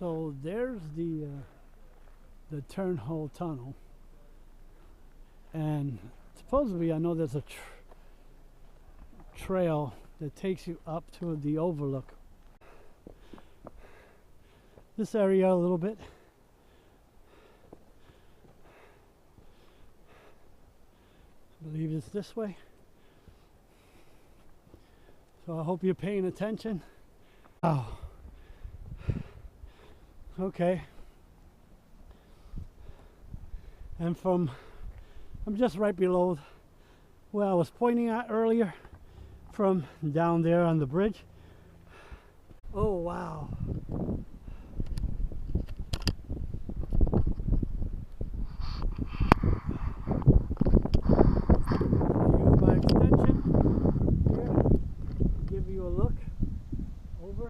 So there's the turnhole tunnel, and supposedly I know there's a trail that takes you up to the Overlook. This area a little bit. I believe it's this way. So I hope you're paying attention. Oh. Okay. And I'm just right below where I was pointing at earlier, from down there on the bridge. Oh wow.